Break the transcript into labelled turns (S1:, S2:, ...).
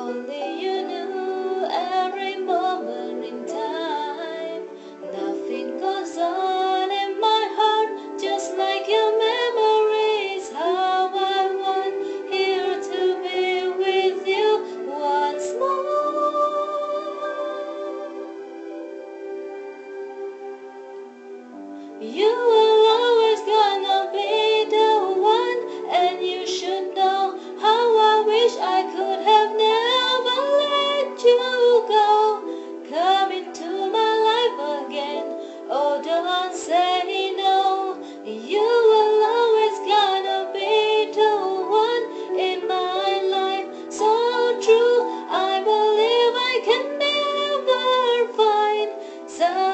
S1: only you knew every moment in time. Nothing goes on in my heart, just like your memories. How I want here to be with you once more. You are always gonna be the one, and you should know how I wish I could have never let you go. Come into my life again, oh don't say no. You will always gonna be the one in my life, so true. I believe I can never find someone